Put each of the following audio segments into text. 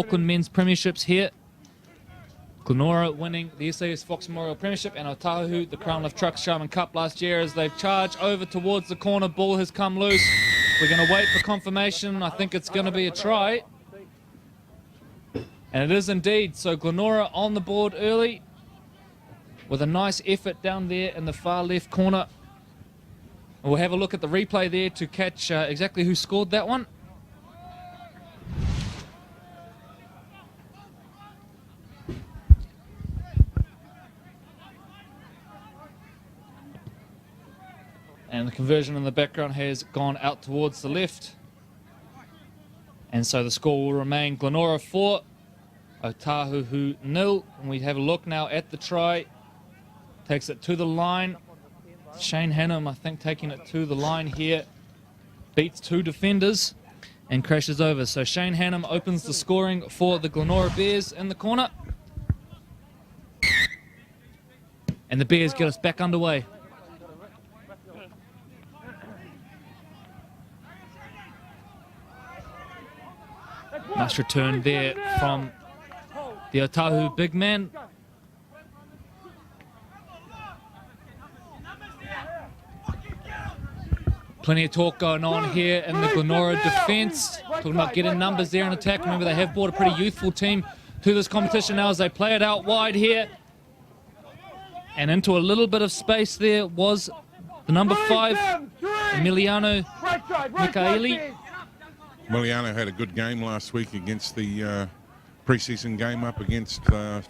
Auckland men's premierships here. Glenora winning the SAS Fox Memorial Premiership, and Otahuhu the Crown Lift Trucks Sharman Cup last year as they've charged over towards the corner. Ball has come loose. We're going to wait for confirmation. I think it's going to be a try. And it is indeed. So Glenora on the board early with a nice effort down there in the far left corner. And we'll have a look at the replay there to catch exactly who scored that one. And the conversion in the background has gone out towards the left. And so the score will remain Glenora 4, Otahuhu 0. And we have a look now at the try. Takes it to the line. Shane Hannum, I think, taking it to the line here. Beats two defenders and crashes over. So Shane Hannum opens the scoring for the Glenora Bears in the corner. And the Bears get us back underway. Nice return there from the Otahuhu big man. Plenty of talk going on here in the Glenora defence. Talking about getting numbers there in attack. Remember, they have brought a pretty youthful team to this competition now as they play it out wide here. And into a little bit of space there was the number 5, Emiliano Mikaeli. Emiliano had a good game last week against the pre-season game up against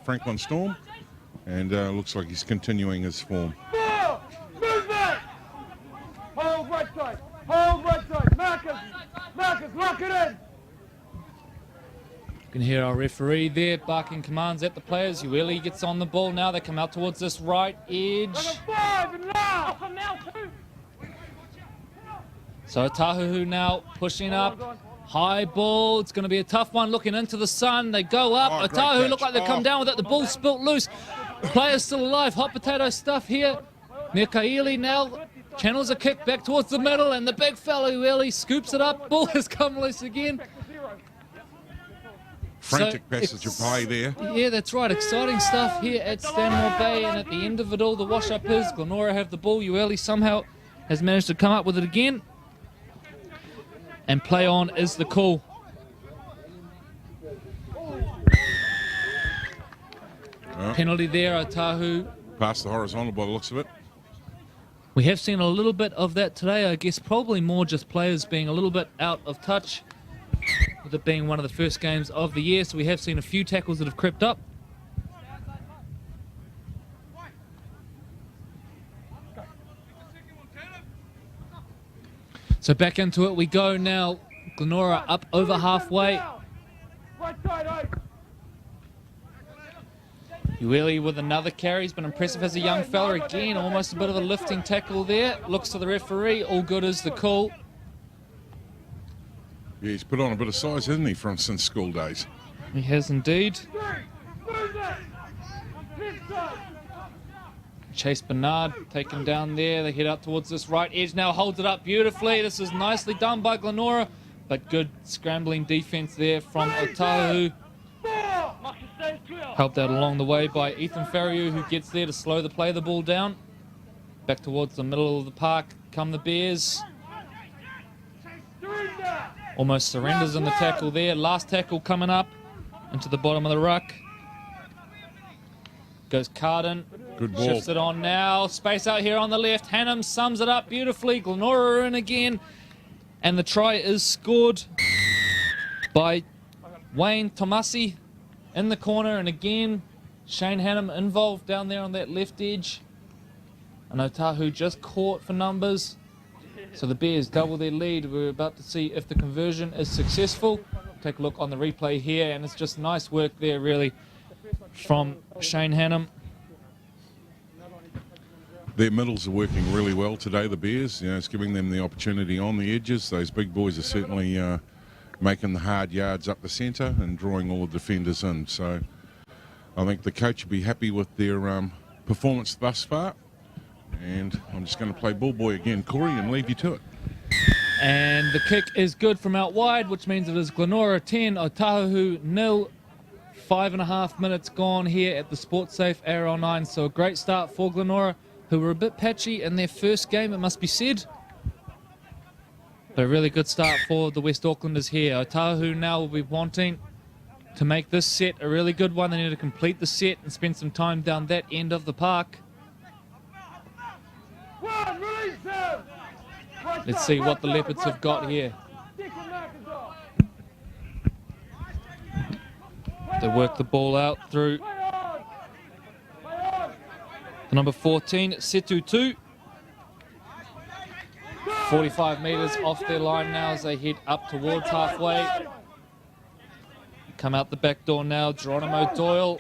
Franklin Storm. And looks like he's continuing his form. Hold right side. Hold right side. Marcus. Marcus, lock it in. You can hear our referee there barking commands at the players. Ueli gets on the ball now. They come out towards this right edge. So Otahuhu now pushing up. High ball. It's going to be a tough one. Looking into the sun. They go up. Oh, Otahuhu look like they come down with it. The ball spilt loose. Players still alive. Hot potato stuff here. Mikaeli now channels a kick back towards the middle, and the big fella Ueli scoops it up. Ball has come loose again. Frantic passage of play there. Yeah, that's right. Exciting stuff here at Stanmore Bay, and at the end of it all, the wash-up is Glenora have the ball. Ueli somehow has managed to come up with it again. And play on is the call. Penalty there, Otahuhu. Past the horizontal by the looks of it. We have seen a little bit of that today. I guess probably more just players being a little bit out of touch, with it being one of the first games of the year. So we have seen a few tackles that have crept up. So back into it we go now. Glenora up over halfway. Ueli with another carry. He's been impressive as a young fella again. Almost a bit of a lifting tackle there. Looks to the referee. All good is the call. Yeah, he's put on a bit of size, hasn't he, since school days? He has indeed. Chase Bernard taken down there. They head out towards this right edge now. Holds it up beautifully. This is nicely done by Glenora, but good scrambling defense there from Otahuhu. Helped out along the way by Ethan Ferrier, who gets there to slow the ball down. Back towards the middle of the park come the Bears. Almost surrenders in the tackle there. Last tackle coming up into the bottom of the ruck. Goes Carden. Good ball. Shifts it on now. Space out here on the left. Hannum sums it up beautifully. Glenora in again. And the try is scored by Wayne Tomasi in the corner. And again, Shane Hannum involved down there on that left edge. And Otahuhu just caught for numbers. So the Bears double their lead. We're about to see if the conversion is successful. Take a look on the replay here. And it's just nice work there, really, from Shane Hannum. Their middles are working really well today, the Bears. You know, it's giving them the opportunity on the edges. Those big boys are certainly making the hard yards up the centre and drawing all the defenders in. So I think the coach will be happy with their performance thus far. And I'm just going to play ball boy again, Corey, and leave you to it. And the kick is good from out wide, which means it is Glenora 10, Otahuhu 0. 5.5 minutes gone here at the Sportsafe ARL Nines. So a great start for Glenora, who were a bit patchy in their first game, it must be said. But a really good start for the West Aucklanders here. Otahuhu now will be wanting to make this set a really good one. They need to complete the set and spend some time down that end of the park. Let's see what the Leopards have got here. They work the ball out through the number 14, Ctas. 45 metres off their line now as they head up towards halfway. Come out the back door now. Geronimo Doyle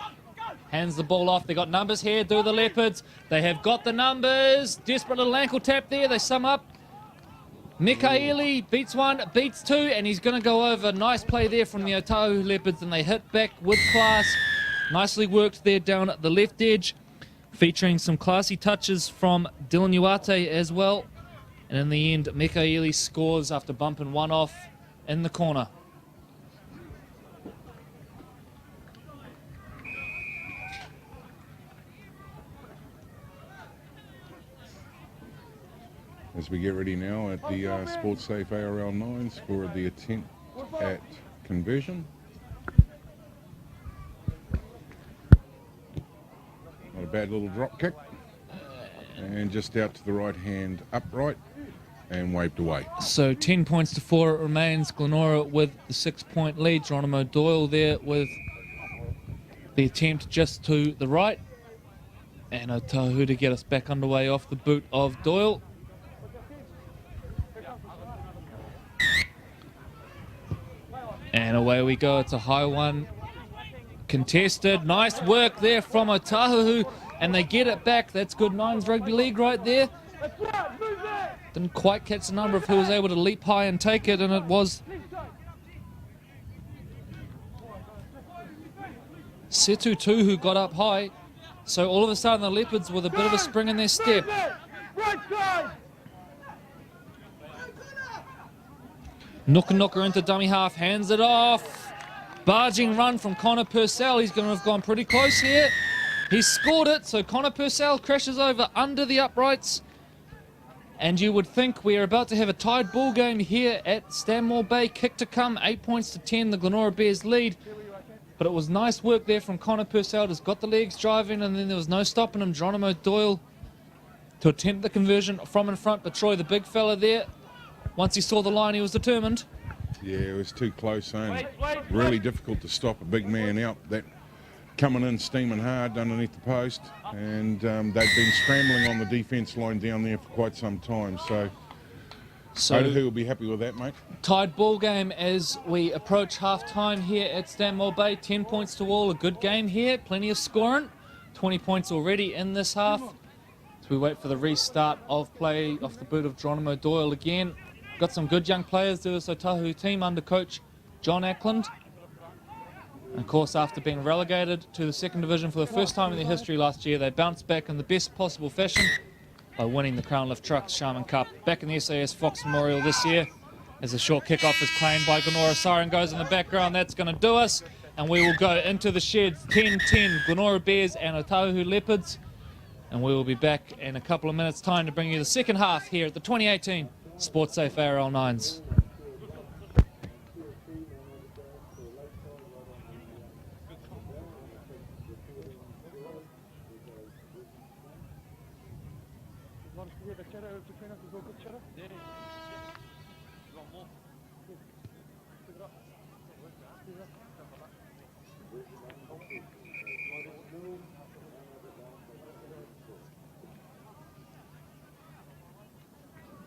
hands the ball off. They got numbers here, do the Leopards. They have got the numbers. Desperate little ankle tap there. They sum up. Mikaeli beats one, beats two, and he's going to go over. Nice play there from the Otahuhu Leopards, and they hit back with class. Nicely worked there down at the left edge, featuring some classy touches from Dylan Uate as well. And in the end, Mikaeli scores after bumping one off in the corner. As we get ready now at the Sportsafe ARL Nines for the attempt at conversion. Not a bad little drop kick. And just out to the right hand upright and waved away. So 10 points to 4 it remains. Glenora with the 6-point lead. Geronimo Doyle there with the attempt just to the right. And Otahuhu to get us back underway off the boot of Doyle. And away we go. It's a high one. Contested. Nice work there from Otahuhu. And they get it back. That's good Nines rugby league right there. Didn't quite catch the number of who was able to leap high and take it. And it was Ctas who got up high. So all of a sudden the Leopards with a bit of a spring in their step. Nooker into dummy half, hands it off. Barging run from Connor Purcell. He's going to have gone pretty close here. He's scored it, so Connor Purcell crashes over under the uprights. And you would think we are about to have a tied ball game here at Stanmore Bay. Kick to come, 8 points to 10, the Glenora Bears lead. But it was nice work there from Connor Purcell. Just got the legs driving, and then there was no stopping him. Geronimo Doyle to attempt the conversion from in front, but Troy, the big fella there, once he saw the line, he was determined. Yeah, it was too close, and really difficult to stop a big man out. That coming in steaming hard underneath the post, and they've been scrambling on the defence line down there for quite some time. So Otahuhu will be happy with that, mate. Tied ball game as we approach half-time here at Stanmore Bay. 10 points to all, a good game here, plenty of scoring. 20 points already in this half. So we wait for the restart of play off the boot of Geronimo Doyle again. Got some good young players to this Otahuhu team under coach John Ackland. And of course, after being relegated to the second division for the first time in their history last year, they bounced back in the best possible fashion by winning the Crown Lift Trucks Sharman Cup back in the SAS Fox Memorial this year. As the short kick-off is claimed by Glenora, siren goes in the background. That's going to do us, and we will go into the sheds. 10-10 Glenora Bears and Otahuhu Leopards, and we will be back in a couple of minutes' time to bring you the second half here at the 2018 Sportsafe ARL Nines.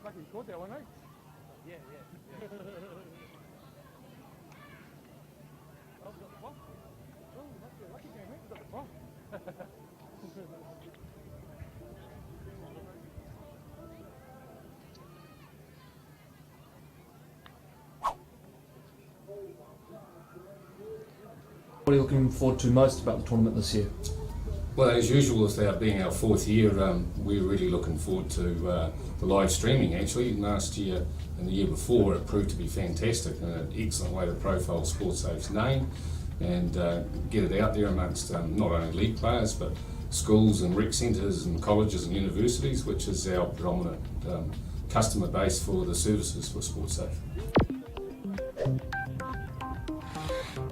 Lucky you caught that one, eh? Yeah. Oh, got the ball. Oh, must be a lucky game, eh? Got the ball. What are you looking forward to most about the tournament this year? Well, as usual, with our being our fourth year, we're really looking forward to the live streaming. Actually, last year and the year before it proved to be fantastic and an excellent way to profile Sportsafe's name and get it out there amongst not only league players but schools and rec centres and colleges and universities, which is our predominant customer base for the services for Sportsafe.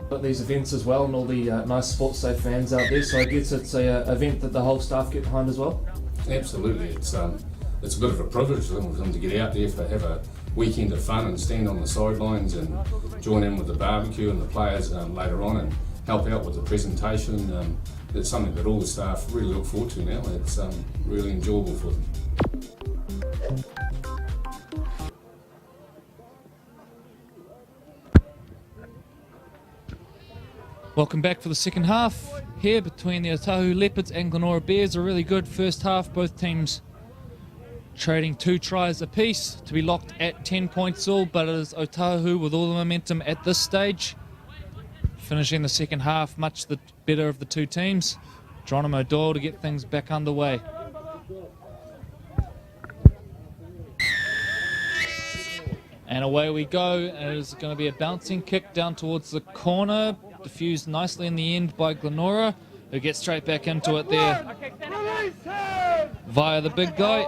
Got these events as well and all the nice Sportsafe fans out there, so I guess it's a event that the whole staff get behind as well? Absolutely, it's a bit of a privilege for them to get out there, to have a weekend of fun and stand on the sidelines and join in with the barbecue and the players later on and help out with the presentation. It's something that all the staff really look forward to now. It's really enjoyable for them. Welcome back for the second half here between the Otahuhu Leopards and Glenora Bears. A really good first half, both teams trading 2 tries apiece to be locked at 10 points all, but it is Otahuhu with all the momentum at this stage. Finishing the second half much the better of the two teams. Geronimo Doyle to get things back underway. And away we go. It is going to be a bouncing kick down towards the corner. Diffused nicely in the end by Glenora, who gets straight back into it there via the big guy.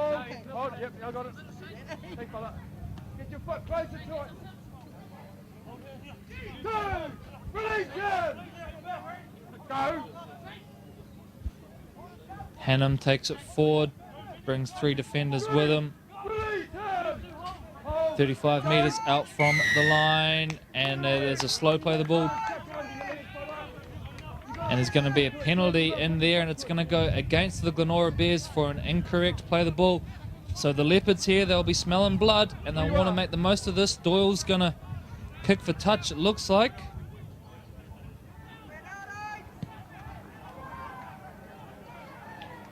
Oh, yep, I got it. Big fella. Get your foot closer to it. 2, release him. Go. Hannum takes it forward, brings 3 defenders with him. Release him. 35 metres out from the line, and there's a slow play of the ball. And there's going to be a penalty in there, and it's going to go against the Glenora Bears for an incorrect play of the ball. So the Leopards here, they'll be smelling blood, and they want to make the most of this. Doyle's going to kick for touch, it looks like.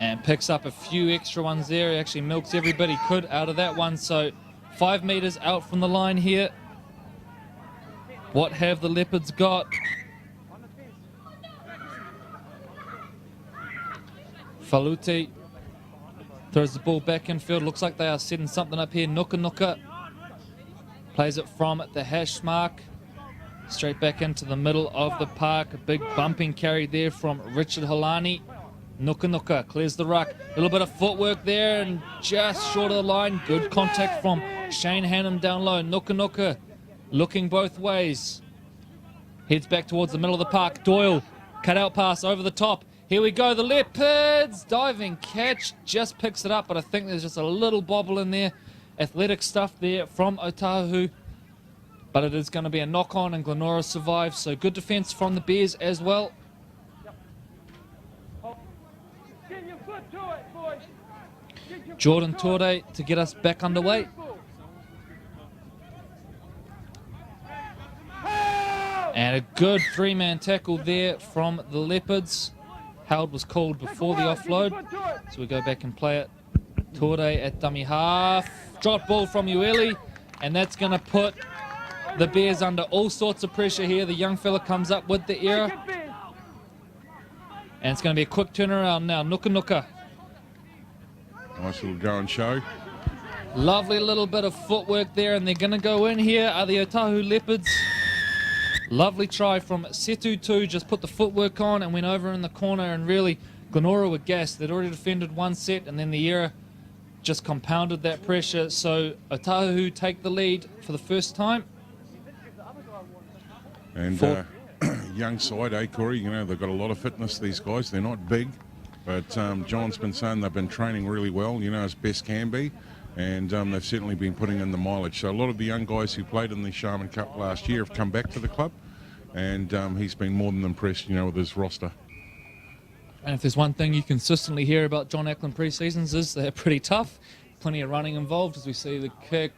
And picks up a few extra ones there. He actually milks every bit he could out of that one. So 5 metres out from the line here. What have the Leopards got? Faluti throws the ball back infield. Looks like they are setting something up here. Nuka plays it from the hash mark. Straight back into the middle of the park. A big bumping carry there from Richard Halani. Nuka clears the ruck. A little bit of footwork there and just short of the line. Good contact from Shane Hannum down low. Nuka looking both ways. Heads back towards the middle of the park. Doyle, cut out pass over the top. Here we go, the Leopards, diving catch, just picks it up, but I think there's just a little bobble in there. Athletic stuff there from Otahuhu, but it is going to be a knock-on and Glenora survives, so good defence from the Bears as well. Get your foot to it, boys. Jordan Torde to get us back underway. And a good 3-man tackle there from the Leopards. Held was called before the offload, so we go back and play it. Torde at dummy half. Drop ball from Ueli, and that's going to put the Bears under all sorts of pressure here. The young fella comes up with the error. And it's going to be a quick turnaround now. Nuka. Nice little go and show. Lovely little bit of footwork there, and they're going to go in here. Are the Otahuhu Leopards? Lovely try from Setu 2, just put the footwork on and went over in the corner, and really Glenora were gassed. They'd already defended one set and then the error just compounded that pressure. So Otahuhu take the lead for the first time. And young side, Corey, you know, they've got a lot of fitness, these guys. They're not big, but John's been saying they've been training really well, you know, as best can be. And they've certainly been putting in the mileage. So a lot of the young guys who played in the Sharman Cup last year have come back to the club, and he's been more than impressed, you know, with his roster. And if there's one thing you consistently hear about John Ackland pre-seasons is they're pretty tough. Plenty of running involved, as we see the kick,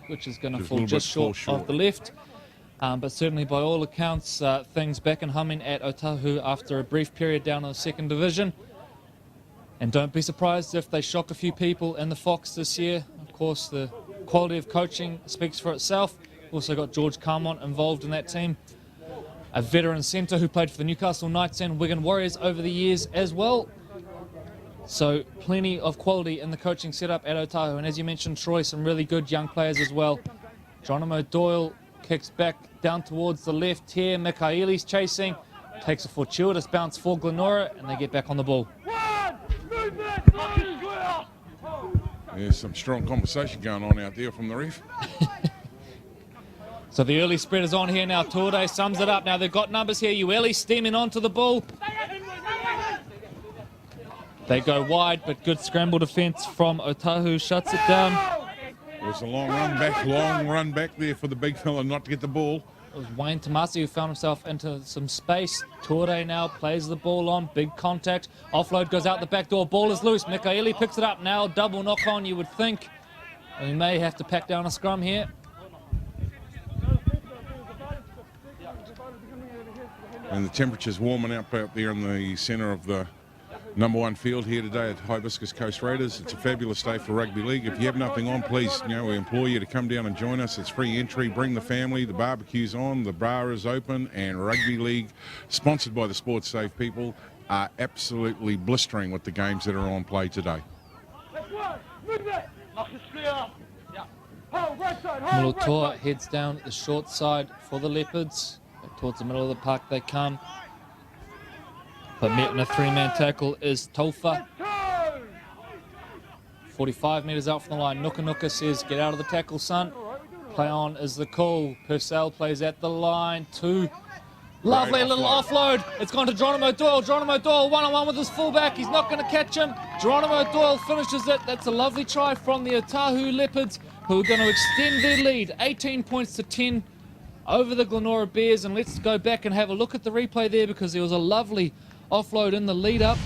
which is going to fall just short of the left. But certainly by all accounts, things back and humming at Otahuhu after a brief period down in the second division. And don't be surprised if they shock a few people in the Fox this year. Of course, the quality of coaching speaks for itself. Also got George Carmont involved in that team. A veteran centre who played for the Newcastle Knights and Wigan Warriors over the years as well. So plenty of quality in the coaching setup at Otahuhu. And as you mentioned, Troy, some really good young players as well. Geronimo Doyle kicks back down towards the left here. Mikaeli's chasing. Takes a fortuitous bounce for Glenora, and they get back on the ball. There's some strong conversation going on out there from the ref. So the early spread is on here now. Torde sums it up. Now they've got numbers here. Ueli steaming onto the ball. They go wide, but good scramble defence from Otahuhu shuts it down. There's a long run back there for the big fella not to get the ball. It was Wayne Tomasi who found himself into some space. Torde now plays the ball on. Big contact. Offload goes out the back door. Ball is loose. Mikaeli picks it up now. Double knock on, you would think. We may have to pack down a scrum here. And the temperature's warming up out there in the centre of the #1 field here today at Hibiscus Coast Raiders. It's a fabulous day for rugby league. If you have nothing on, please, we implore you to come down and join us. It's free entry. Bring the family. The barbecue's on. The bar is open. And rugby league, sponsored by the Sportsafe people, are absolutely blistering with the games that are on play today. Mulotoa heads down the short side for the Leopards. Back towards the middle of the park they come. But met in a three-man tackle is Taufa. 45 metres out from the line. Nuka says, get out of the tackle, son. Play on is the call. Purcell plays at the line. Lovely little offload. It's gone to Geronimo Doyle. Geronimo Doyle one-on-one with his fullback. He's not going to catch him. Geronimo Doyle finishes it. That's a lovely try from the Otahuhu Leopards, who are going to extend their lead. 18 points to 10 over the Glenora Bears. And let's go back and have a look at the replay there, because there was a lovely offload in the lead-up.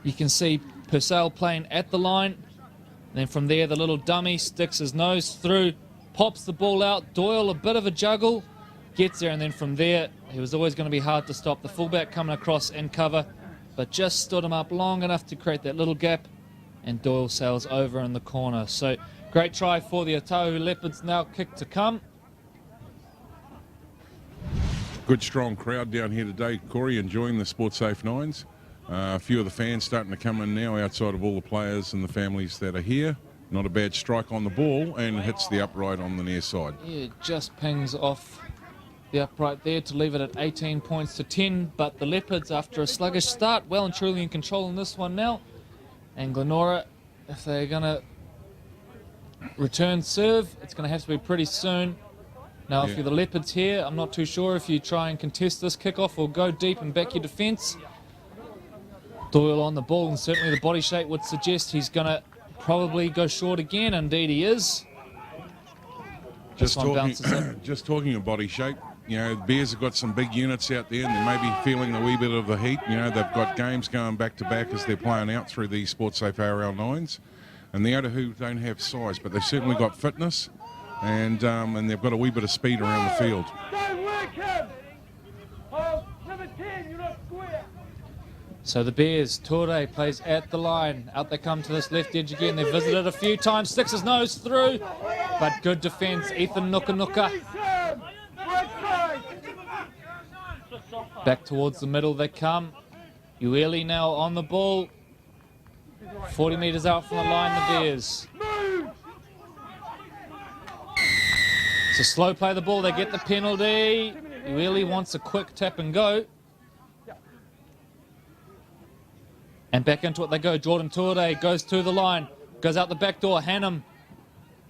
You can see Purcell playing at the line. And then from there, the little dummy sticks his nose through, pops the ball out. Doyle, a bit of a juggle, gets there, and then from there, he was always going to be hard to stop. The fullback coming across in cover, but just stood him up long enough to create that little gap, and Doyle sails over in the corner. So great try for the Otahuhu Leopards. Now kick to come. Good strong crowd down here today, Corey, enjoying the Sportsafe Nines. A few of the fans starting to come in now outside of all the players and the families that are here. Not a bad strike on the ball, and hits the upright on the near side. Yeah, just pings off the upright there to leave it at 18 points to 10. But the Leopards, after a sluggish start, well and truly in control in this one now. And Glenora, if they're going to return serve, it's going to have to be pretty soon. Now, if you're the Leopards here, I'm not too sure if you try and contest this kickoff or go deep and back your defence. Doyle on the ball, and certainly the body shape would suggest he's going to probably go short again. Indeed he is. Just talking of body shape, the Bears have got some big units out there, and they may be feeling a wee bit of the heat. They've got games going back to back as they're playing out through the Sportsafe ARL Nines. And the Otahuhu don't have size, but they've certainly got fitness. And they've got a wee bit of speed around the field. So the Bears, Torde plays at the line. Out they come to this left edge again. They've visited a few times, sticks his nose through, but good defence. Ethan Nuka. Back towards the middle they come. Ueli now on the ball. 40 metres out from the line, the Bears. It's a slow play of the ball. They get the penalty. Ueli wants a quick tap and go. And back into it they go. Jordan Torde goes to the line. Goes out the back door. Hannum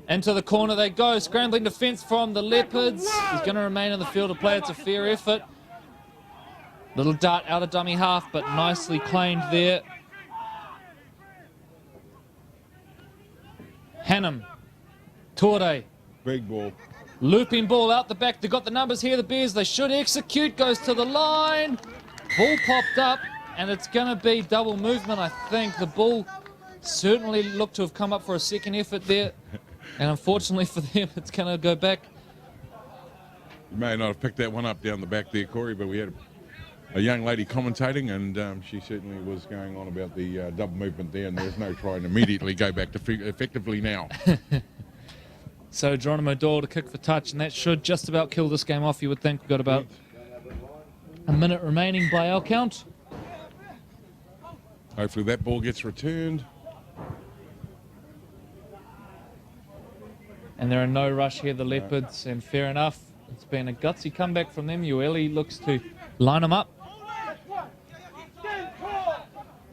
into the corner they go. Scrambling defence from the Leopards. He's going to remain in the field of play. It's a fair effort. Little dart out of dummy half, but nicely claimed there. Hannum. Torde. Big ball. Looping ball out the back. They've got the numbers here, the Bears. They should execute. Goes to the line. Ball popped up, and it's going to be double movement, I think. The ball certainly looked to have come up for a second effort there. And unfortunately for them, it's going to go back. You may not have picked that one up down the back there, Corey, but we had a young lady commentating, and she certainly was going on about the double movement there, and there's no try and immediately go back to effectively now. So Geronimo Doyle to kick for touch, and that should just about kill this game off, you would think. We've got about a minute remaining by our count. Hopefully that ball gets returned. And they're in no rush here, the Leopards, and fair enough. It's been a gutsy comeback from them. Ueli looks to line them up.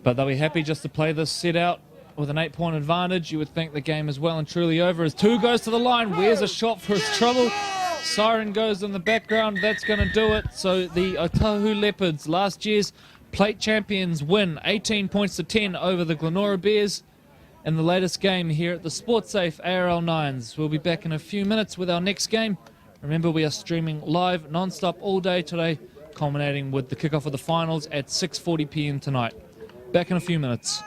But they'll be happy just to play this set out with an 8-point advantage. You would think the game is well and truly over as two goes to the line. Where's a shot for his trouble? Siren goes in the background. That's going to do it. So the Otahuhu Leopards, last year's plate champions, win 18 points to 10 over the Glenora Bears in the latest game here at the Sportsafe ARL Nines. We'll be back in a few minutes with our next game. Remember, we are streaming live non-stop all day today, culminating with the kickoff of the finals at 6:40 p.m. tonight. Back in a few minutes.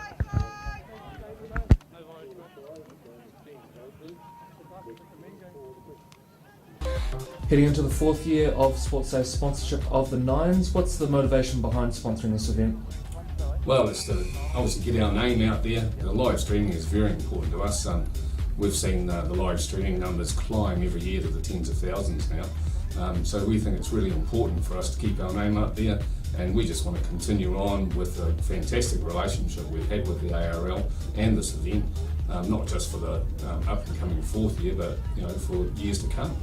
Heading into the 4th year of Sportsafe's sponsorship of the Nines, what's the motivation behind sponsoring this event? Well, it's to obviously get our name out there. The live streaming is very important to us. We've seen the live streaming numbers climb every year to the tens of thousands now. So we think it's really important for us to keep our name up there, and we just want to continue on with the fantastic relationship we've had with the ARL and this event, not just for the up and coming 4th year, but for years to come.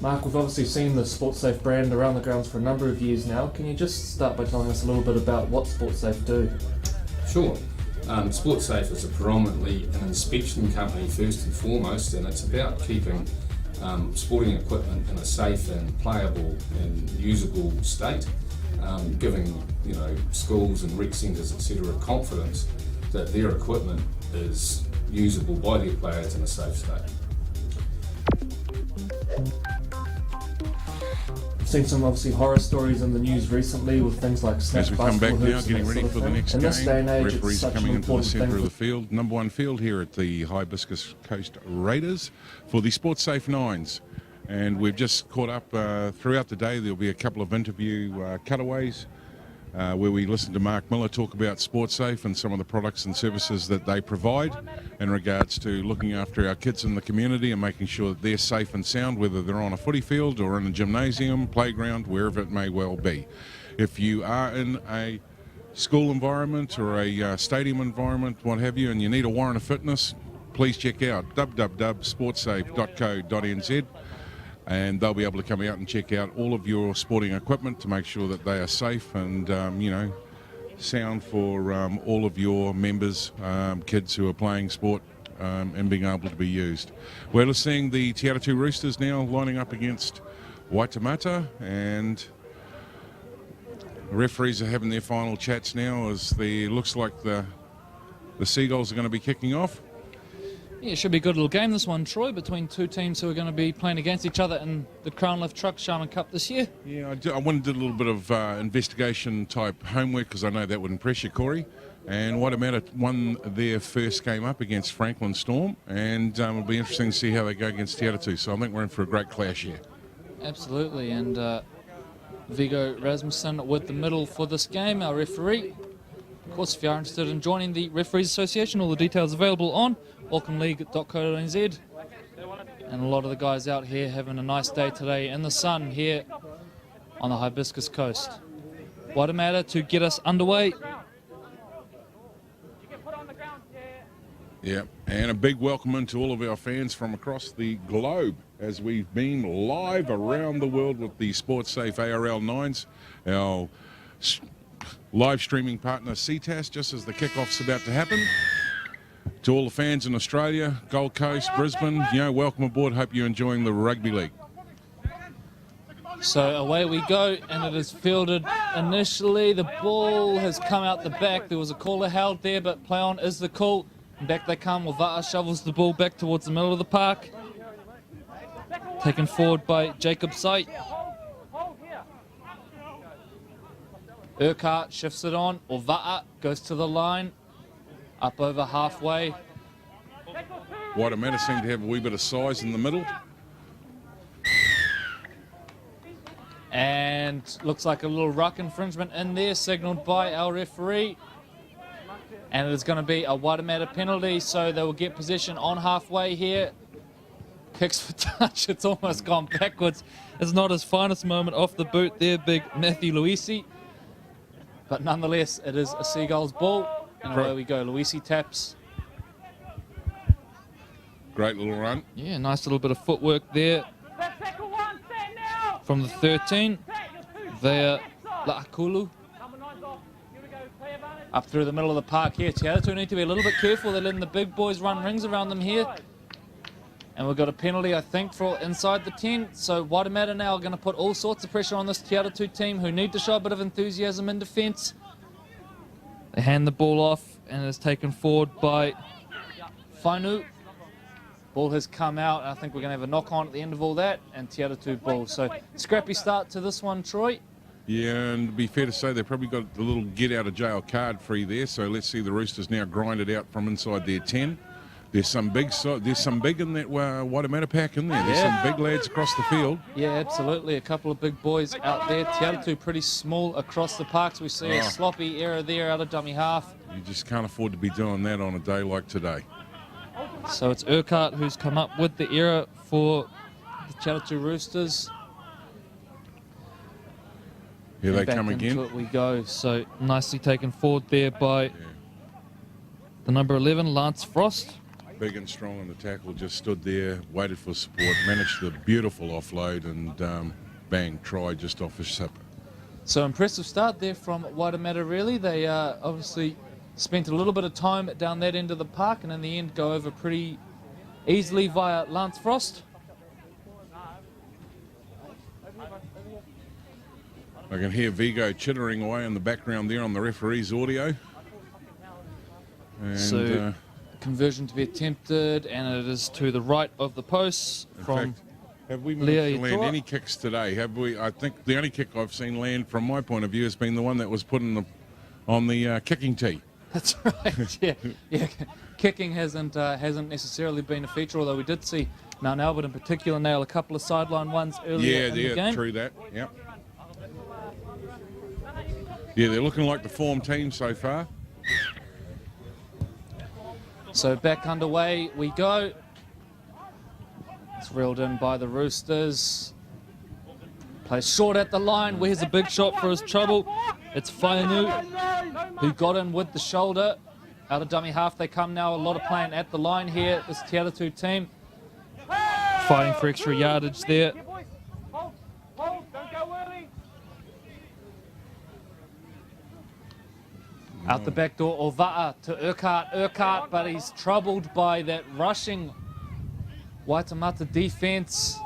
Mark, we've obviously seen the Sportsafe brand around the grounds for a number of years now. Can you just start by telling us a little bit about what Sportsafe do? Sure. Sportsafe is predominantly an inspection company first and foremost, and it's about keeping sporting equipment in a safe and playable and usable state, giving schools and rec centres etc. confidence that their equipment is usable by their players in a safe state. I've seen some obviously horror stories in the news recently with things like snap As we come back basketball now, hoops getting and that ready sort for of the thing. next In this day and game, age, it's referees such an coming into the important centre thing of the field. Number 1 field here at the Hibiscus Coast Raiders for the Sportsafe Nines. And we've just caught up throughout the day. There'll be a couple of interview cutaways where we listen to Mark Miller talk about Sportsafe and some of the products and services that they provide in regards to looking after our kids in the community and making sure that they're safe and sound, whether they're on a footy field or in a gymnasium, playground, wherever it may well be. If you are in a school environment or a stadium environment, what have you, and you need a warrant of fitness, please check out www.sportsafe.co.nz. And they'll be able to come out and check out all of your sporting equipment to make sure that they are safe and, sound for all of your members, kids who are playing sport and being able to be used. We're seeing the Te Atatu Roosters now lining up against Waitakere, and the referees are having their final chats now as looks like the Seagulls are going to be kicking off. Yeah, it should be a good little game, this one, Troy, between two teams who are going to be playing against each other in the Crown Lift Truck Sharman Cup this year. Yeah, I went and did a little bit of investigation type homework because I know that would impress you, Corey. And Waitakere won their first game up against Franklin Storm, and it'll be interesting to see how they go against Te Atatu. So I think we're in for a great clash here. Absolutely, and Viggo Rasmussen with the middle for this game, our referee. Of course, if you are interested in joining the Referees Association, all the details available on aucklandleague.co.nz. And a lot of the guys out here having a nice day today in the sun here on the Hibiscus coast. Waitakere to get us underway. Yeah, and a big welcome into all of our fans from across the globe as we've been live around the world with the Sportsafe ARL Nines, our live streaming partner Ctas, just as the kickoff's about to happen. To all the fans in Australia, Gold Coast, Brisbane, welcome aboard. Hope you're enjoying the rugby league. So away we go, and it is fielded initially. The ball has come out the back. There was a caller held there, but play on is the call. And back they come. Wa'a shovels the ball back towards the middle of the park. Taken forward by Jacob Sight. Urquhart shifts it on. Wa'a goes to the line. Up over halfway. Waitakere seem to have a wee bit of size in the middle. And looks like a little ruck infringement in there, signalled by our referee. And it is going to be a Waitakere penalty, so they will get possession on halfway here. Kicks for touch, it's almost gone backwards. It's not his finest moment off the boot there, big Matthew Luisi. But nonetheless, it is a Seagulls ball. And away we go, Luisi taps. Great little run. Yeah, nice little bit of footwork there from the 13. There, La'akulu. Up through the middle of the park here. Te Atatu need to be a little bit careful. They're letting the big boys run rings around them here. And we've got a penalty, I think, for inside the 10. So Waitakere now are going to put all sorts of pressure on this Te Atatu team who need to show a bit of enthusiasm in defence. They hand the ball off and it's taken forward by Whainu. Ball has come out. I think we're going to have a knock-on at the end of all that. And Te Atatu ball. So scrappy start to this one, Troy. Yeah, and to be fair to say, they've probably got a little get-out-of-jail card free there. So let's see the Roosters now grind it out from inside their 10. There's some big in that Waitakere pack in there. There's some big lads across the field. Yeah, absolutely. A couple of big boys out there. Te Atatu pretty small across the parks. We see a sloppy error there out of dummy half. You just can't afford to be doing that on a day like today. So it's Urquhart who's come up with the error for the Te Atatu Roosters. Here they back come into again. It we go. So nicely taken forward there by the number 11, Lance Frost. Big and strong in the tackle, just stood there, waited for support, managed the beautiful offload, and bang, try just off his hip. So impressive start there from Waitakere, really. They obviously spent a little bit of time down that end of the park, and in the end go over pretty easily via Lance Frost. I can hear Vigo chittering away in the background there on the referee's audio. And, so conversion to be attempted, and it is to the right of the post from fact, have we managed to land Leo any kicks today? Have we? I think the only kick I've seen land from my point of view has been the one that was put in on the kicking tee. That's right. Yeah. Kicking hasn't necessarily been a feature, although we did see Mount Albert in particular nail a couple of sideline ones earlier in the game. Yeah, true that. Yeah. Yeah, they're looking like the form team so far. So back underway we go. It's reeled in by the Roosters. Plays short at the line. Where's a big shot for his trouble? It's Whainu who got in with the shoulder. Out of dummy half they come now. A lot of playing at the line here. This Te Atatu team fighting for extra yardage there. Out the back door, Ova'a to Urquhart, but he's troubled by that rushing Waitamata defense.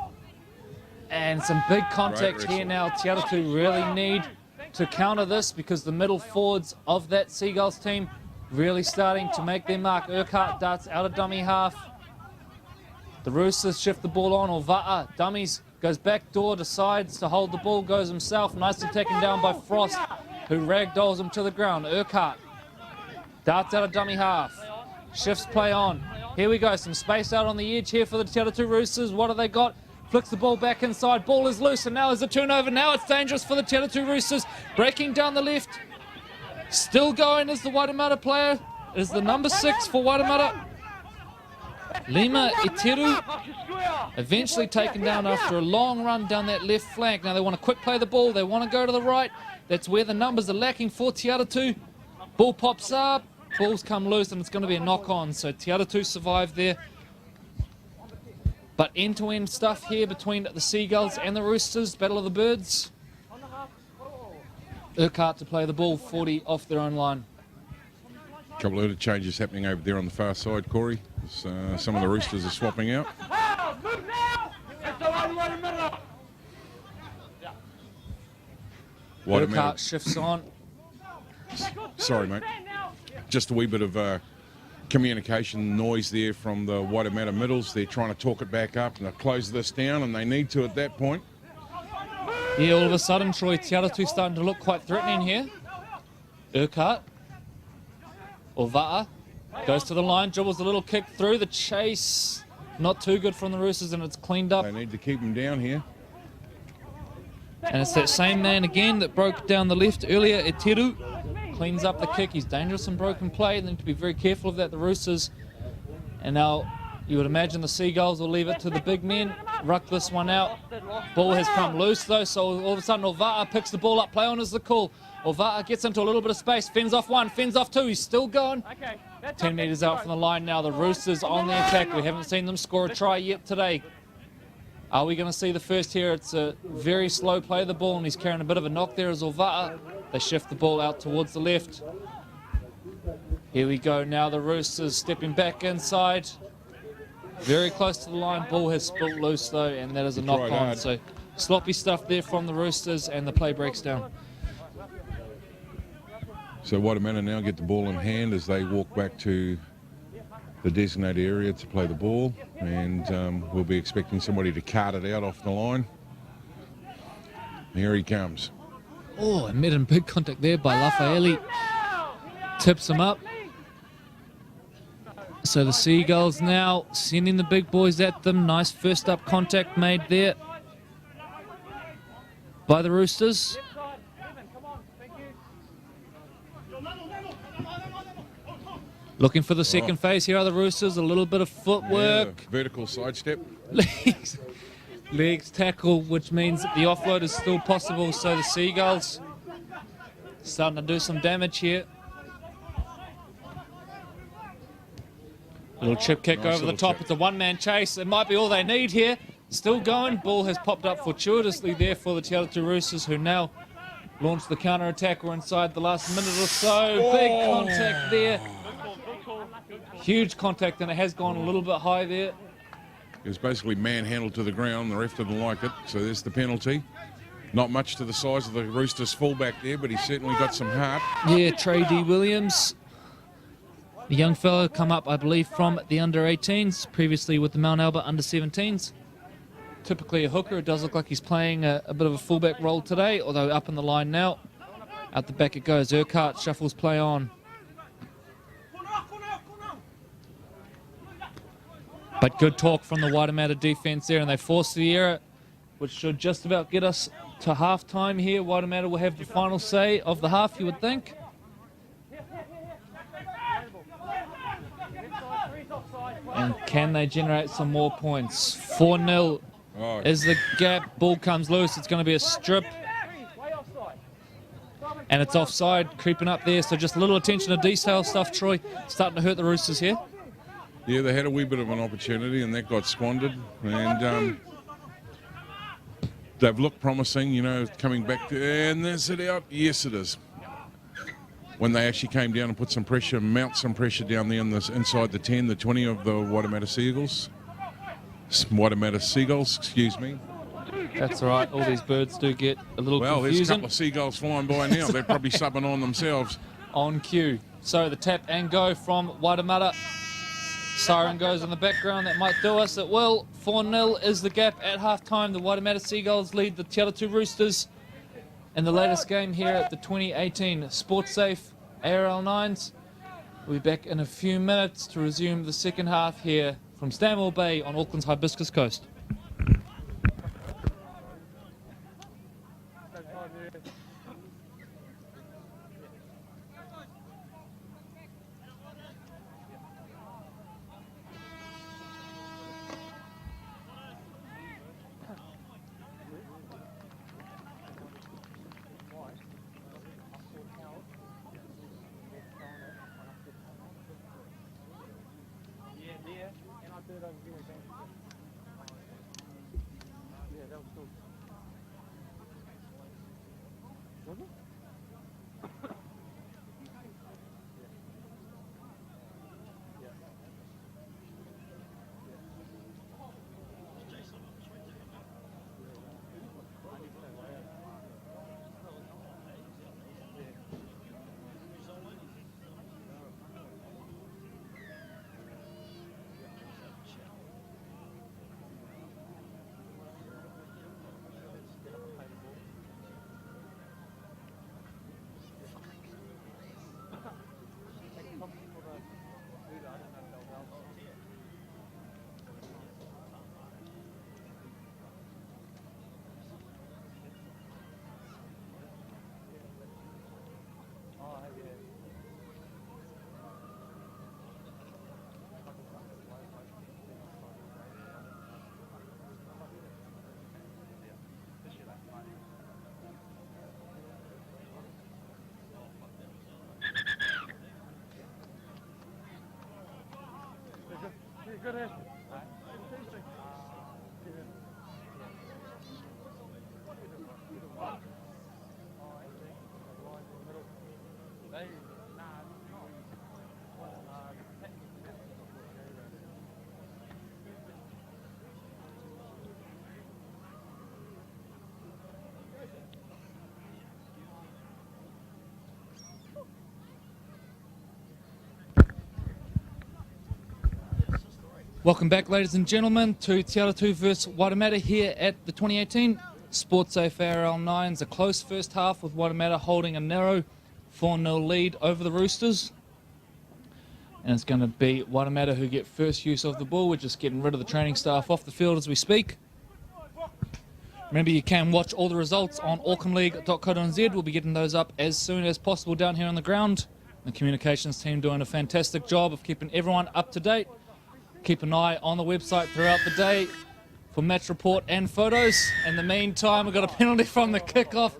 And some big contact here now. Te Atatu really need to counter this because the middle forwards of that Seagulls team really starting to make their mark. Urquhart darts out of dummy half. The Roosters shift the ball on. Ova'a, dummies, goes back door, decides to hold the ball, goes himself. Nicely taken down by Frost, who ragdolls him to the ground. Urquhart darts out of dummy half. Shifts play on. Here we go. Some space out on the edge here for the Te Atatu Roosters. What have they got? Flicks the ball back inside. Ball is loose, and now there's a turnover. Now it's dangerous for the Te Atatu Roosters. Breaking down the left. Still going is the Waitamata player. It is the number 6 for Waitamata. Lima Iteru, eventually taken down after a long run down that left flank. Now they want to quick play the ball. They want to go to the right. That's where the numbers are lacking for Te Atatu. Ball pops up. Ball's come loose, and it's going to be a knock-on. So Te Atatu survived there. But end-to-end stuff here between the Seagulls and the Roosters. Battle of the Birds. Urquhart to play the ball, 40 off their own line. A couple of changes happening over there on the far side, Corey. Some of the Roosters are swapping out. Urquhart shifts on. Sorry, mate. Just a wee bit of communication noise there from the Waitamata middles. They're trying to talk it back up and they'll close this down, and they need to at that point. Yeah, all of a sudden, Troy, Te Atatu starting to look quite threatening here. Urquhart. Ova'a goes to the line, dribbles a little kick through. The chase, not too good from the Roosters, and it's cleaned up. They need to keep him down here. And it's that same man again that broke down the left earlier, Iteru. Cleans up the kick. He's dangerous in broken play. They need to be very careful of that, the Roosters. And now you would imagine the Seagulls will leave it to the big men. Ruck this one out. Ball has come loose though, so all of a sudden Ova'a picks the ball up. Play on is the call. Ova'a gets into a little bit of space. Fends off one, fends off two. He's still going. 10 metres out from the line now. The Roosters on the attack. We haven't seen them score a try yet today. Are we going to see the first here? It's a very slow play of the ball, and he's carrying a bit of a knock there as Olva'a. They shift the ball out towards the left. Here we go now. The Roosters stepping back inside. Very close to the line. Ball has spilt loose though, and that is a knock on. So sloppy stuff there from the Roosters, and the play breaks down. So Waitakere now get the ball in hand as they walk back to the designated area to play the ball, and we'll be expecting somebody to cart it out off the line. Here he comes. Oh, and met in big contact there by Lafaeli. Tips him up. So the Seagulls now sending the big boys at them. Nice first up contact made there by the Roosters. Looking for the second phase. Here are the Roosters. A little bit of footwork. Yeah, vertical sidestep. Legs tackle, which means that the offload is still possible. So the Seagulls starting to do some damage here. A little chip kick over the top. It's a one-man chase. It might be all they need here. Still going. Ball has popped up fortuitously there for the Te Atatu Roosters, who now launch the counter-attack. We're inside the last minute or so. Big contact there. Huge contact, and it has gone a little bit high there. It was basically manhandled to the ground. The ref didn't like it, so there's the penalty. Not much to the size of the Roosters fullback there, but he certainly got some heart. Yeah, Trey D. Williams. The young fellow come up, I believe, from the under-18s, previously with the Mount Albert under-17s. Typically a hooker. It does look like he's playing a bit of a fullback role today, although up in the line now. Out the back it goes. Urquhart shuffles play on. But good talk from the Waitakere defence there, and they force the error, which should just about get us to half-time here. Waitakere will have the final say of the half, you would think. And can they generate some more points? 4-0 is the gap. Ball comes loose. It's going to be a strip. And it's offside, creeping up there. So just a little attention to detail stuff, Troy. Starting to hurt the Roosters here. Yeah, they had a wee bit of an opportunity, and that got squandered. And they've looked promising, you know, coming back to, and there's it out. Yes, it is. When they actually came down and put some pressure, mount some pressure down there inside the 10, the 20 of the Waitakere Seagulls. Waitakere Seagulls, excuse me. That's all right. All these birds do get a little confusing. Well, there's a couple of seagulls flying by now. They're probably subbing on themselves. On cue. So the tap and go from Waitakere. Siren goes in the background. That might do us. It will. 4-0 is the gap at halftime. The Waitakere Seagulls lead the Te Atatu Roosters in the latest game here at the 2018 Sportsafe ARL Nines. We'll be back in a few minutes to resume the second half here from Stanmore Bay on Auckland's Hibiscus Coast. Good hit. Welcome back, ladies and gentlemen, to Te Atatu vs Waitakere here at the 2018 Sportsafe ARL Nines. A close first half with Waitakere holding a narrow 4-0 lead over the Roosters. And it's going to be Waitakere who get first use of the ball. We're just getting rid of the training staff off the field as we speak. Remember, you can watch all the results on aucklandleague.co.nz. We'll be getting those up as soon as possible down here on the ground. The communications team doing a fantastic job of keeping everyone up to date. Keep an eye on the website throughout the day for match report and photos. In the meantime, we've got a penalty from the kickoff.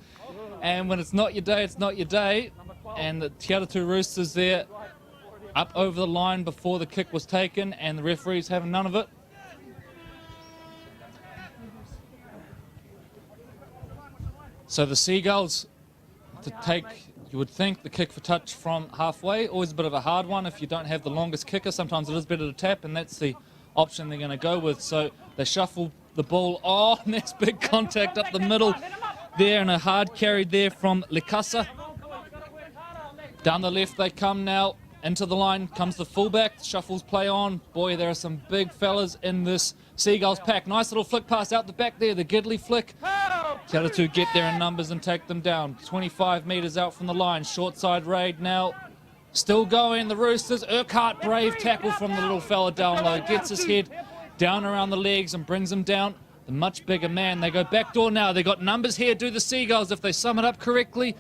And when it's not your day, it's not your day. And the Te Atatu Roosters there up over the line before the kick was taken, and the referee's having none of it. So the Seagulls to take, you would think, the kick for touch from halfway. Always a bit of a hard one if you don't have the longest kicker. Sometimes it is better to tap, and that's the option they're going to go with. So they shuffle the ball. Oh, and there's big contact up the middle there, and a hard carry there from Lekasa. Down the left they come now. Into the line comes the fullback. Shuffles play on. Boy, there are some big fellas in this Seagulls pack. Nice little flick pass out the back there. The Gidley flick. Te Atatu get there in numbers and take them down. 25 metres out from the line. Short side raid now. Still going. The Roosters. Urquhart, brave tackle from the little fella down low. Gets his head down around the legs and brings him down. The much bigger man. They go back door now. They got numbers here. Do the Seagulls if they sum it up correctly.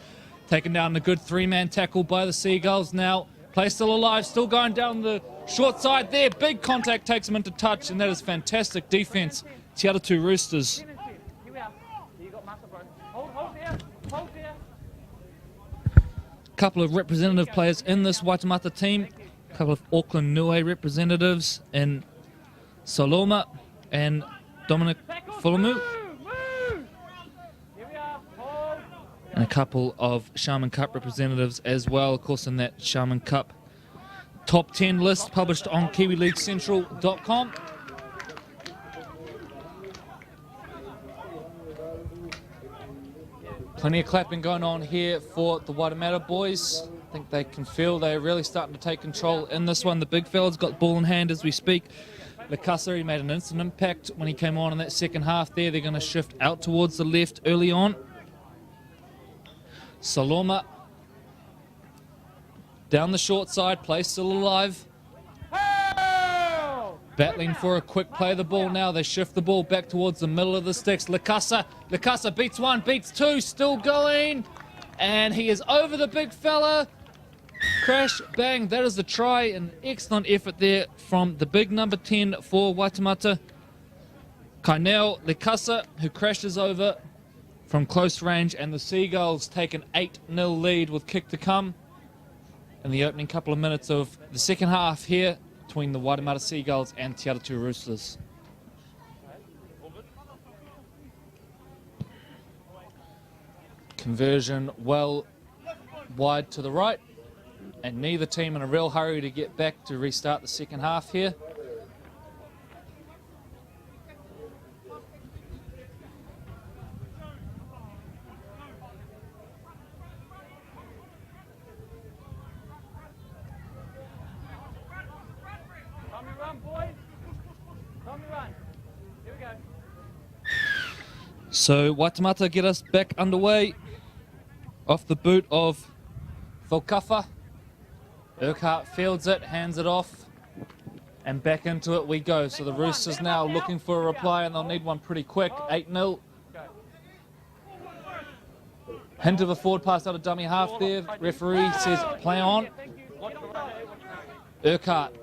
Taken down the good three-man tackle by the Seagulls now. Play still alive, still going down the short side there. Big contact takes him into touch, and that is fantastic defense. Te Atatu Roosters. Couple of representative players in this Waitamata team. A couple of Auckland Niue representatives in Saloma and Dominic Fulamu. And a couple of Shaman Cup representatives as well, of course, in that Shaman Cup top 10 list published on KiwiLeagueCentral.com. Plenty of clapping going on here for the Waitamata boys. I think they can feel they're really starting to take control in this one. The big fella's got the ball in hand as we speak. Lekasa, he made an instant impact when he came on in that second half there. They're going to shift out towards the left early on. Saloma down the short side, play still alive. Battling for a quick play of the ball now. They shift the ball back towards the middle of the sticks. Lekasa beats one, beats two, still going. And he is over the big fella. Crash, bang, that is the try. An excellent effort there from the big number 10 for Waitamata. Kaineo Lekasa, who crashes over from close range, and the Seagulls take an 8-0 lead with kick to come in the opening couple of minutes of the second half here between the Waitamata Seagulls and Te Atatu Roosters. Conversion well wide to the right, and neither team in a real hurry to get back to restart the second half here. So Waitamata get us back underway off the boot of Volkafa. Urquhart fields it, hands it off, and back into it we go. So the Roosters now looking for a reply, and they'll need one pretty quick. 8-0. Hint of a forward pass out of dummy half there. Referee says play on. Urquhart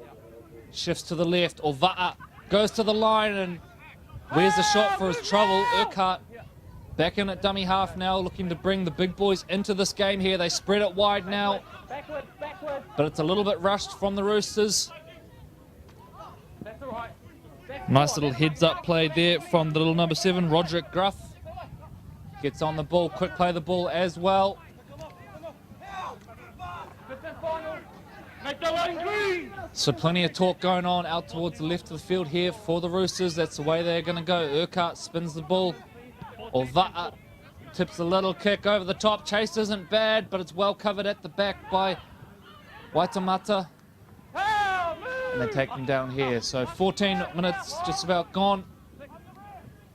shifts to the left, or Va'a goes to the line, and where's the shot for his trouble? Urquhart back in at dummy half now, looking to bring the big boys into this game here. They spread it wide now, but it's a little bit rushed from the Roosters. Nice little heads-up play there from the little number 7, Roderick Gruff. Gets on the ball, quick play the ball as well. So plenty of talk going on out towards the left of the field here for the Roosters. That's the way they're going to go. Urquhart spins the ball. Ova'a tips a little kick over the top. Chase isn't bad, but it's well covered at the back by Waitamata. And they take them down here. So 14 minutes just about gone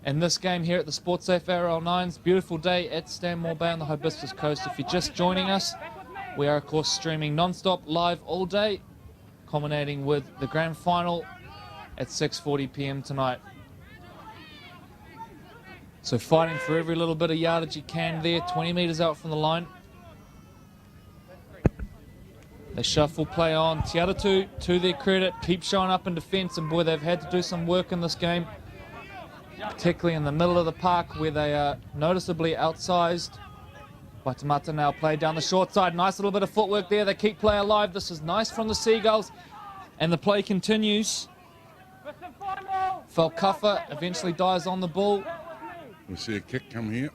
in this game here at the Sportsafe ARL Nines. Beautiful day at Stanmore Bay on the Hibiscus coast. If you're just joining us, we are of course streaming non-stop live all day, culminating with the grand final at 6:40 p.m. tonight. So fighting for every little bit of yardage you can there, 20 metres out from the line. They shuffle play on. Te Atatu, to their credit, keep showing up in defence, and boy, they've had to do some work in this game, particularly in the middle of the park where they are noticeably outsized. Waitamata now play down the short side. Nice little bit of footwork there. They keep play alive. This is nice from the Seagulls, and the play continues. Falkuffa eventually dies on the ball. We see a kick come here.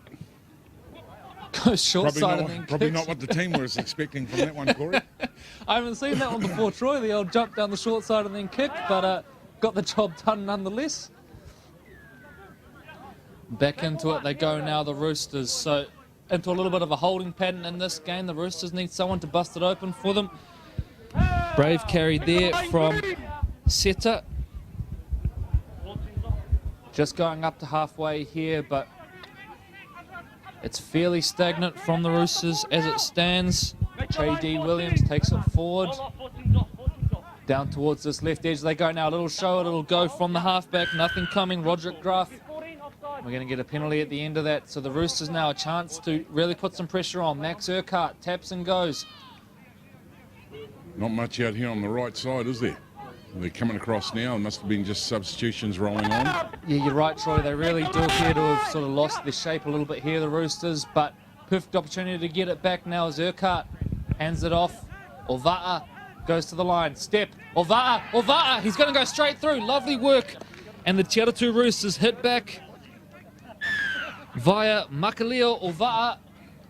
Goes short side and then Probably kicks. not what the team was expecting from that one, Corey. I haven't seen that one before, Troy. The old jump down the short side and then kick, but got the job done nonetheless. Back into it they go now, the Roosters. So into a little bit of a holding pattern in this game. The Roosters need someone to bust it open for them. Brave carry there from Ctas. Just going up to halfway here, but it's fairly stagnant from the Roosters as it stands. J.D. Williams takes it forward. Down towards this left edge they go now. A little show, a little go from the halfback. Nothing coming. Roderick Gruff. We're going to get a penalty at the end of that. So the Roosters now a chance to really put some pressure on. Max Urquhart taps and goes. Not much out here on the right side, is there? They're coming across now. It must have been just substitutions rolling on. Yeah, you're right, Troy. They really do appear to have sort of lost their shape a little bit here, the Roosters. But perfect opportunity to get it back now as Urquhart hands it off. Ova'a goes to the line. Step. Ova'a. He's going to go straight through. Lovely work. And the Te Atatu Roosters hit back via Makaleo Ova'a,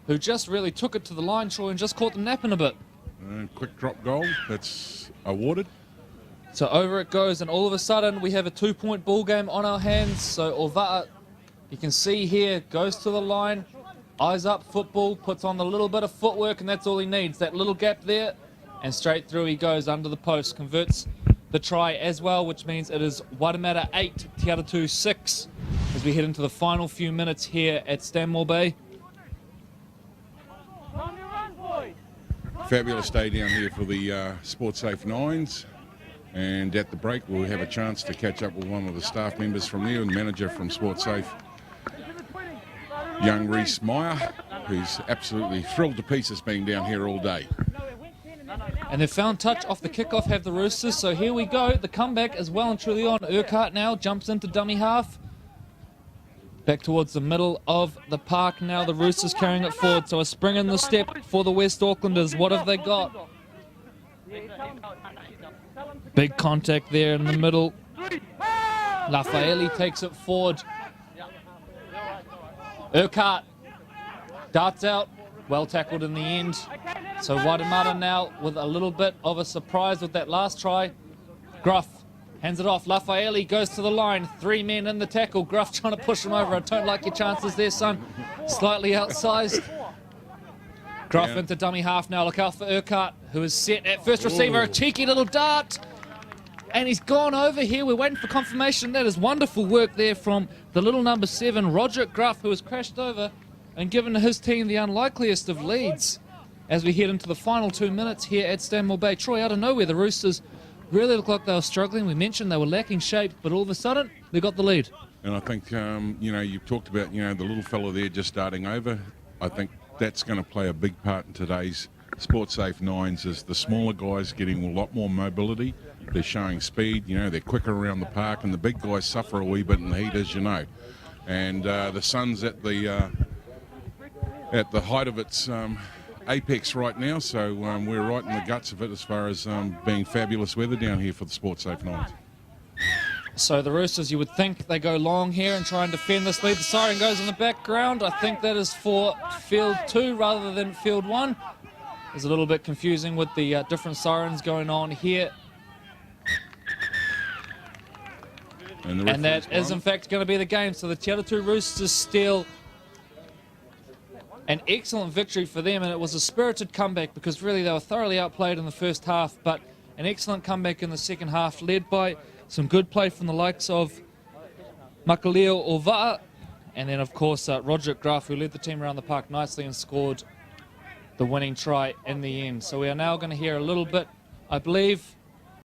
who just really took it to the line, Troy, and just caught them napping a bit. Quick drop goal. That's awarded. So over it goes, and all of a sudden we have a 2-point ball game on our hands. So Ova'a, you can see here, goes to the line, eyes up football, puts on a little bit of footwork, and that's all he needs. That little gap there, and straight through he goes under the post, converts the try as well, which means it is Waitamata 8, Te Atatu 6, as we head into the final few minutes here at Stanmore Bay. Fabulous day down here for the Sportsafe Nines. And at the break, we'll have a chance to catch up with one of the staff members from there, and manager from Sportsafe, young Reese Meyer, who's absolutely thrilled to pieces being down here all day. And they've found touch off the kickoff, have the Roosters. So here we go. The comeback is well and truly on. Urquhart now jumps into dummy half. Back towards the middle of the park now. The Roosters carrying it forward. So a spring in the step for the West Aucklanders. What have they got? Big contact there in the middle. Lafaeli takes it forward. Urquhart darts out. Well tackled in the end. So Waitamata now with a little bit of a surprise with that last try. Gruff hands it off. Lafaeli goes to the line. 3 men in the tackle. Gruff trying to push him over. I don't like your chances there, son. Slightly outsized. Gruff into dummy half now. Look out for Urquhart, who is set at first receiver. A cheeky little dart. And he's gone over here. We're waiting for confirmation. That is wonderful work there from the little number 7, Roderick Gruff, who has crashed over and given his team the unlikeliest of leads as we head into the final 2 minutes here at Stanmore Bay. Troy, out of nowhere, the Roosters really looked like they were struggling. We mentioned they were lacking shape, but all of a sudden, they got the lead. And I think, you talked about, the little fella there just starting over. I think that's going to play a big part in today's Sportsafe Nines, is the smaller guys getting a lot more mobility. They're showing speed, they're quicker around the park, and the big guys suffer a wee bit in the heat, as you know. And the sun's at the height of its apex right now, so we're right in the guts of it as far as being fabulous weather down here for the Sportsafe Nines. So the Roosters, you would think they go long here and try and defend this lead. The siren goes in the background. I think that is for field 2 rather than field 1. It's a little bit confusing with the different sirens going on here. And that is in fact going to be the game. So the Te Atatu Roosters steal an excellent victory for them, and it was a spirited comeback because really they were thoroughly outplayed in the first half, but an excellent comeback in the second half, led by some good play from the likes of Makaleo Ova'a, and then of course Roderick Graf, who led the team around the park nicely and scored the winning try in the end. So we are now going to hear a little bit, I believe,